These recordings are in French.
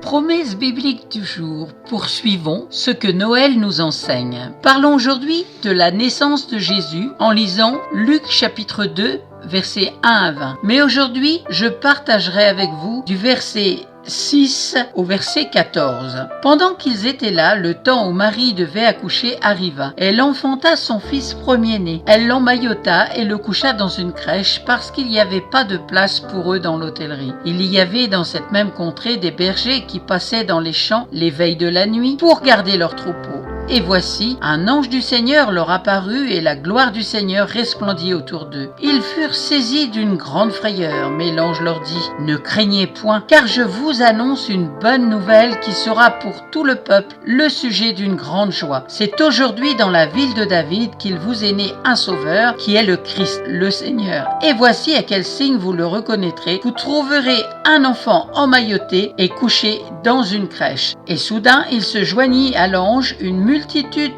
Promesse biblique du jour. Poursuivons ce que Noël nous enseigne. Parlons aujourd'hui de la naissance de Jésus en lisant Luc chapitre 2, versets 1 à 20. Mais aujourd'hui, je partagerai avec vous du verset 6 au verset 14. Pendant qu'ils étaient là, le temps où Marie devait accoucher arriva. Elle enfanta son fils premier-né. Elle l'emmaillota et le coucha dans une crèche parce qu'il n'y avait pas de place pour eux dans l'hôtellerie. Il y avait dans cette même contrée des bergers qui passaient dans les champs les veilles de la nuit pour garder leurs troupeaux. Et voici, un ange du Seigneur leur apparut et la gloire du Seigneur resplendit autour d'eux. Ils furent saisis d'une grande frayeur, mais l'ange leur dit « Ne craignez point, car je vous annonce une bonne nouvelle qui sera pour tout le peuple le sujet d'une grande joie. C'est aujourd'hui dans la ville de David qu'il vous est né un sauveur, qui est le Christ, le Seigneur. Et voici à quel signe vous le reconnaîtrez. Vous trouverez un enfant emmailloté et couché dans une crèche. » Et soudain, il se joignit à l'ange une multitude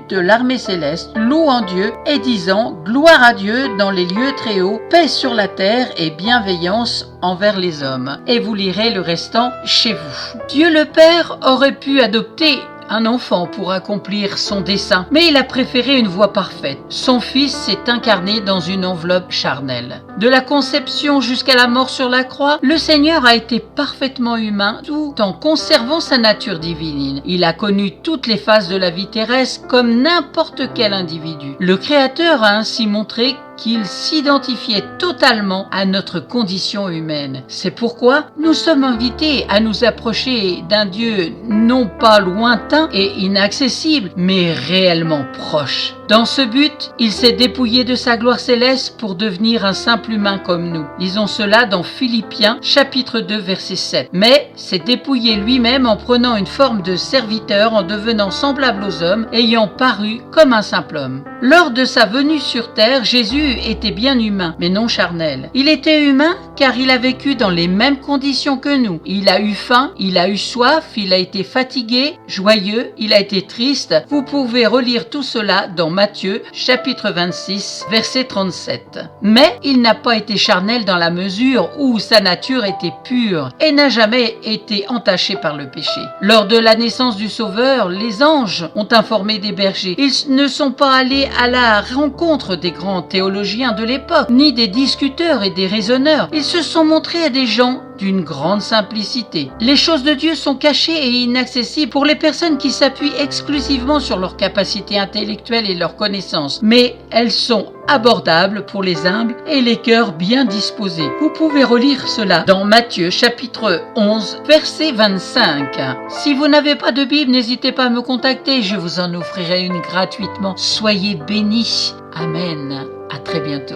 de l'armée céleste, louant Dieu et disant « Gloire à Dieu dans les lieux très hauts, paix sur la terre et bienveillance envers les hommes. » Et vous lirez le restant chez vous. Dieu le Père aurait pu adopter un enfant pour accomplir son dessein, mais il a préféré une voie parfaite. Son fils s'est incarné dans une enveloppe charnelle. De la conception jusqu'à la mort sur la croix, le Seigneur a été parfaitement humain tout en conservant sa nature divine. Il a connu toutes les phases de la vie terrestre comme n'importe quel individu. Le Créateur a ainsi montré qu'il s'identifiait totalement à notre condition humaine. C'est pourquoi nous sommes invités à nous approcher d'un Dieu non pas lointain et inaccessible, mais réellement proche. Dans ce but, il s'est dépouillé de sa gloire céleste pour devenir un simple humain comme nous. Lisons cela dans Philippiens chapitre 2 verset 7. Mais s'est dépouillé lui-même en prenant une forme de serviteur, en devenant semblable aux hommes, ayant paru comme un simple homme. Lors de sa venue sur terre, Jésus était bien humain, mais non charnel. Il était humain car il a vécu dans les mêmes conditions que nous. Il a eu faim, il a eu soif, il a été fatigué, joyeux, il a été triste. Vous pouvez relire tout cela dans Matthieu chapitre 26 verset 37. Mais il n'a pas été charnel dans la mesure où sa nature était pure et n'a jamais été entachée par le péché. Lors de la naissance du Sauveur, les anges ont informé des bergers. Ils ne sont pas allés à la rencontre des grands théologiens de l'époque, ni des discuteurs et des raisonneurs. Ils se sont montrés à des gens d'une grande simplicité. Les choses de Dieu sont cachées et inaccessibles pour les personnes qui s'appuient exclusivement sur leur capacité intellectuelle et leur connaissance, mais elles sont abordables pour les humbles et les cœurs bien disposés. Vous pouvez relire cela dans Matthieu chapitre 11 verset 25. Si vous n'avez pas de Bible, n'hésitez pas à me contacter, je vous en offrirai une gratuitement. Soyez bénis. Amen. À très bientôt.